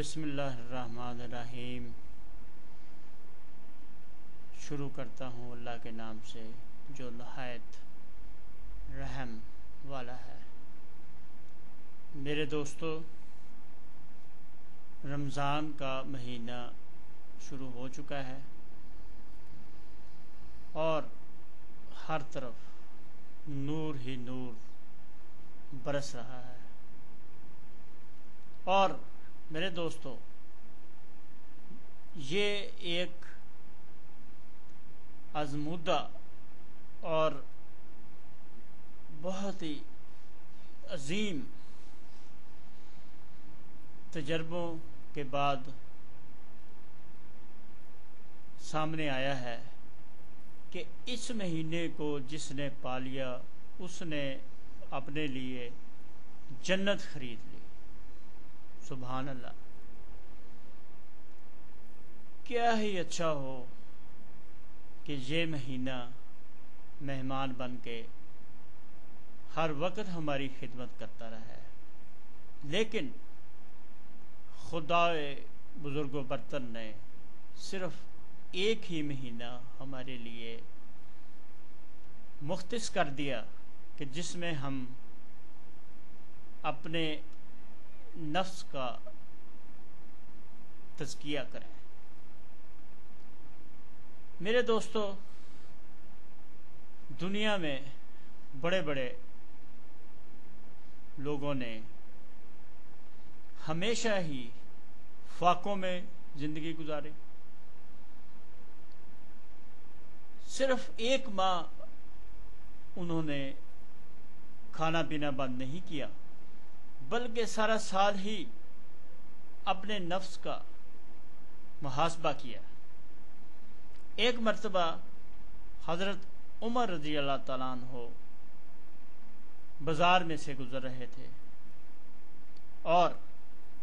بسم اللہ الرحمن الرحیم۔ شروع کرتا ہوں اللہ کے نام سے جو نہایت رحم والا ہے۔ میرے دوستو، رمضان کا مہینہ شروع ہو چکا ہے اور ہر طرف نور ہی نور برس رہا ہے۔ اور میرے دوستو، یہ ایک آزمودہ اور بہت ہی عظیم تجربوں کے بعد سامنے آیا ہے کہ اس مہینے کو جس نے پا لیا اس نے اپنے لیے جنت خرید لی۔ سبحان اللہ! کیا ہی اچھا ہو کہ یہ مہینہ مہمان بن کے ہر وقت ہماری خدمت کرتا رہا ہے، لیکن خدا بزرگ و برتر نے صرف ایک ہی مہینہ ہمارے لیے مختص کر دیا کہ جس میں ہم اپنے نفس کا تزکیہ کریں۔ میرے دوستو، دنیا میں بڑے بڑے لوگوں نے ہمیشہ ہی فاقوں میں زندگی گزاری۔ صرف ایک ماہ انہوں نے کھانا پینا بند نہیں کیا، بلکہ سارا سال ہی اپنے نفس کا محاسبہ کیا۔ ایک مرتبہ حضرت عمر رضی اللہ تعالیٰ عنہ بازار میں سے گزر رہے تھے اور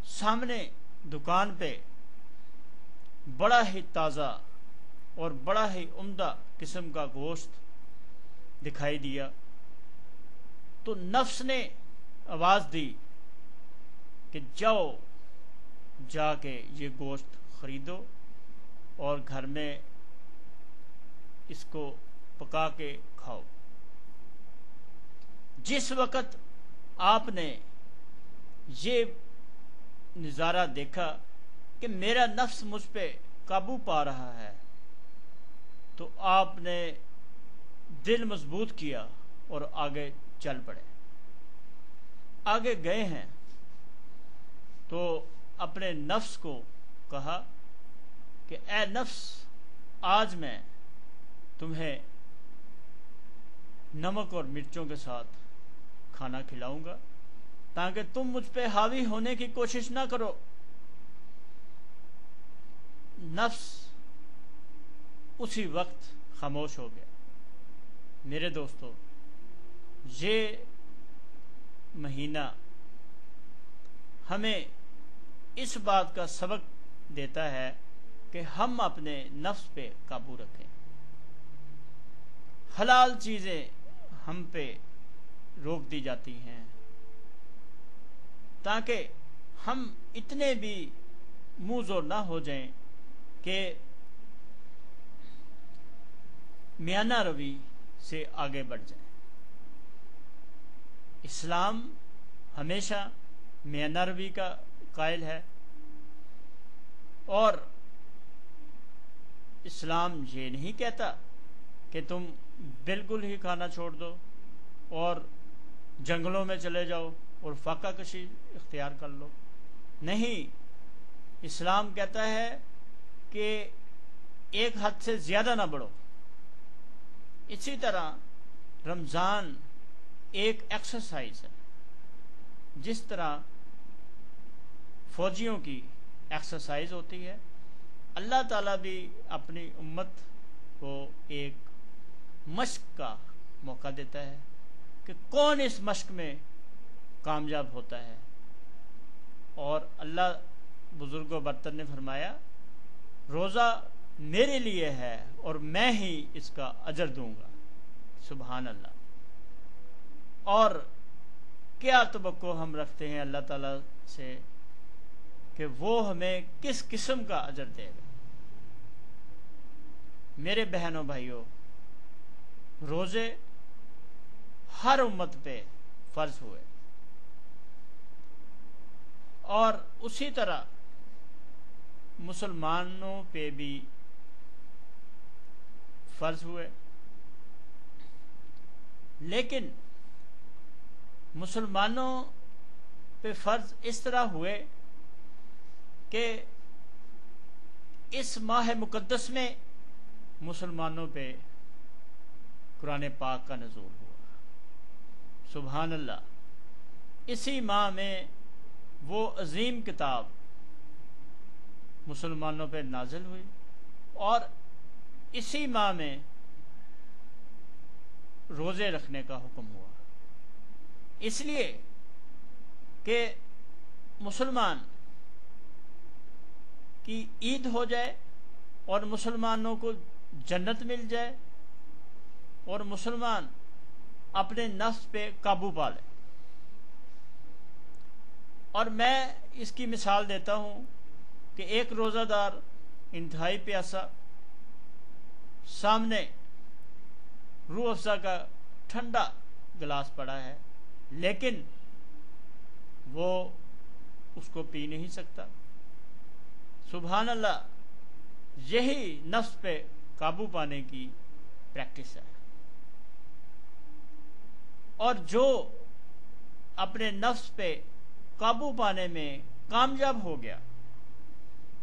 سامنے دکان پہ بڑا ہی تازہ اور بڑا ہی عمدہ قسم کا گوشت دکھائی دیا، تو نفس نے آواز دی کہ جاؤ جا کے یہ گوشت خریدو اور گھر میں اس کو پکا کے کھاؤ۔ جس وقت آپ نے یہ نظارہ دیکھا کہ میرا نفس مجھ پہ قابو پا رہا ہے، تو آپ نے دل مضبوط کیا اور آگے چل پڑے۔ آگے گئے ہیں تو اپنے نفس کو کہا کہ اے نفس، آج میں تمہیں نمک اور مرچوں کے ساتھ کھانا کھلاؤں گا تاکہ تم مجھ پہ حاوی ہونے کی کوشش نہ کرو۔ نفس اسی وقت خاموش ہو گیا۔ میرے دوستو، یہ مہینہ ہمیں اس بات کا سبق دیتا ہے کہ ہم اپنے نفس پہ قابو رکھیں، حلال چیزیں ہم پہ روک دی جاتی ہیں تاکہ ہم اتنے بھی منہ زور نہ ہو جائیں کہ میانہ روی سے آگے بڑھ جائیں۔ اسلام ہمیشہ میانہ روی کا قائل ہے، اور اسلام یہ نہیں کہتا کہ تم بالکل ہی کھانا چھوڑ دو اور جنگلوں میں چلے جاؤ اور فاقہ کشی اختیار کر لو۔ نہیں، اسلام کہتا ہے کہ ایک حد سے زیادہ نہ بڑھو۔ اسی طرح رمضان ایک ایکسرسائز ہے، جس طرح فوجیوں کی ایکسرسائز ہوتی ہے، اللہ تعالیٰ بھی اپنی امت کو ایک مشق کا موقع دیتا ہے کہ کون اس مشق میں کامیاب ہوتا ہے۔ اور اللہ بزرگ و برتر نے فرمایا، روزہ میرے لیے ہے اور میں ہی اس کا اجر دوں گا۔ سبحان اللہ! اور کیا توقع ہم رکھتے ہیں اللہ تعالیٰ سے کہ وہ ہمیں کس قسم کا اجر دے گا۔ میرے بہنوں بھائیوں، روزے ہر امت پہ فرض ہوئے، اور اسی طرح مسلمانوں پہ بھی فرض ہوئے، لیکن مسلمانوں پہ فرض اس طرح ہوئے کہ اس ماہ مقدس میں مسلمانوں پہ قرآن پاک کا نزول ہوا۔ سبحان اللہ، اسی ماہ میں وہ عظیم کتاب مسلمانوں پہ نازل ہوئی، اور اسی ماہ میں روزے رکھنے کا حکم ہوا، اس لیے کہ مسلمان کی عید ہو جائے اور مسلمانوں کو جنت مل جائے، اور مسلمان اپنے نفس پہ قابو پا لے۔ اور میں اس کی مثال دیتا ہوں کہ ایک روزہ دار انتہائی پیاسا، سامنے روح افزا کا ٹھنڈا گلاس پڑا ہے، لیکن وہ اس کو پی نہیں سکتا۔ سبحان اللہ، یہی نفس پہ قابو پانے کی پریکٹس ہے، اور جو اپنے نفس پہ قابو پانے میں کامیاب ہو گیا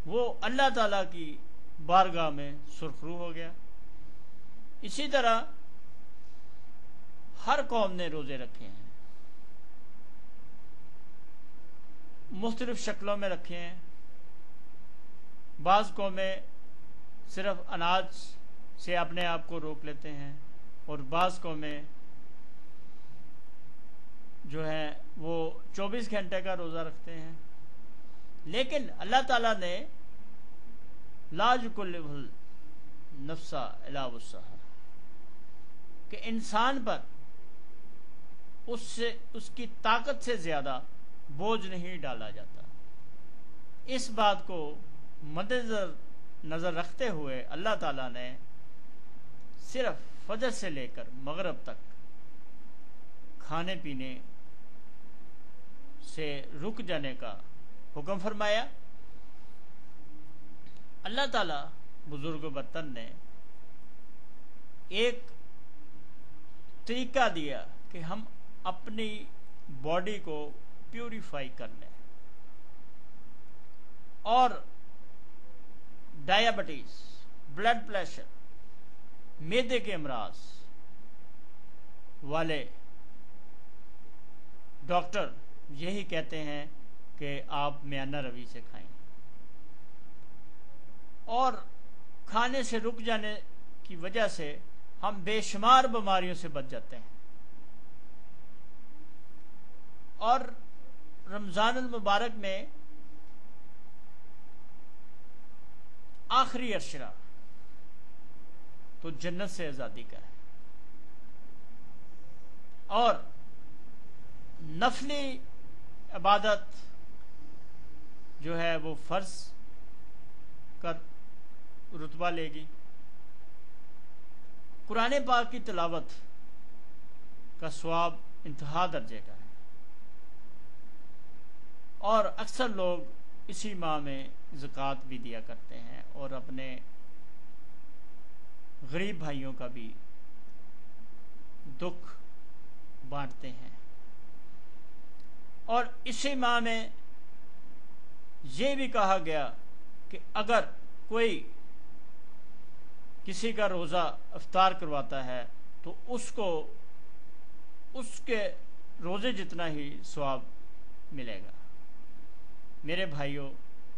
وہ اللہ تعالیٰ کی بارگاہ میں سرخرو ہو گیا۔ اسی طرح ہر قوم نے روزے رکھے ہیں، مختلف شکلوں میں رکھے ہیں۔ بعض قومیں صرف اناج سے اپنے آپ کو روک لیتے ہیں، اور بعض قومیں جو ہے وہ 24 گھنٹے کا روزہ رکھتے ہیں۔ لیکن اللہ تعالیٰ نے لا یکلف النفس الا وسعها کہ انسان پر اس کی طاقت سے زیادہ بوجھ نہیں ڈالا جاتا۔ اس بات کو مد نظر رکھتے ہوئے اللہ تعالیٰ نے صرف فجر سے لے کر مغرب تک کھانے پینے سے رک جانے کا حکم فرمایا۔ اللہ تعالیٰ بزرگ برتن نے ایک طریقہ دیا کہ ہم اپنی باڈی کو پیوریفائی کر لیں، اور ڈائبٹیز، بلڈ پریشر، معدے کے امراض والے ڈاکٹر یہی کہتے ہیں کہ آپ میانہ روی سے کھائیں، اور کھانے سے رک جانے کی وجہ سے ہم بے شمار بیماریوں سے بچ جاتے ہیں۔ اور رمضان المبارک میں آخری عشرہ تو جنت سے آزادی کا ہے، اور نفلی عبادت جو ہے وہ فرض کا رتبہ لے گی۔ قرآن پاک کی تلاوت کا ثواب انتہا درجے کا ہے، اور اکثر لوگ اسی ماہ میں زکوٰۃ بھی دیا کرتے ہیں، اور اپنے غریب بھائیوں کا بھی دکھ بانٹتے ہیں۔ اور اسی ماہ میں یہ بھی کہا گیا کہ اگر کوئی کسی کا روزہ افطار کرواتا ہے تو اس کو اس کے روزے جتنا ہی ثواب ملے گا۔ میرے بھائیوں،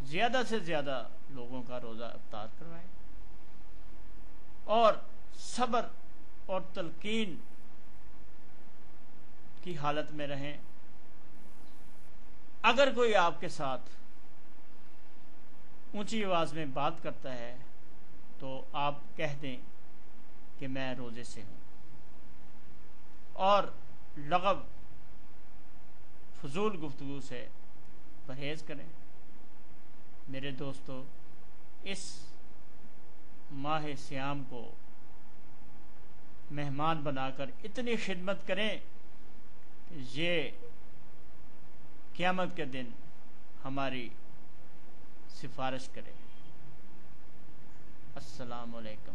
زیادہ سے زیادہ لوگوں کا روزہ افطار کروائیں، اور صبر اور تلقین کی حالت میں رہیں۔ اگر کوئی آپ کے ساتھ اونچی آواز میں بات کرتا ہے تو آپ کہہ دیں کہ میں روزے سے ہوں، اور لغو فضول گفتگو سے پرہیز کریں۔ میرے دوستو اس ماہ سیام کو مہمان بنا کر اتنی خدمت کریں کہ یہ قیامت کے دن ہماری سفارش کرے۔ السلام علیکم۔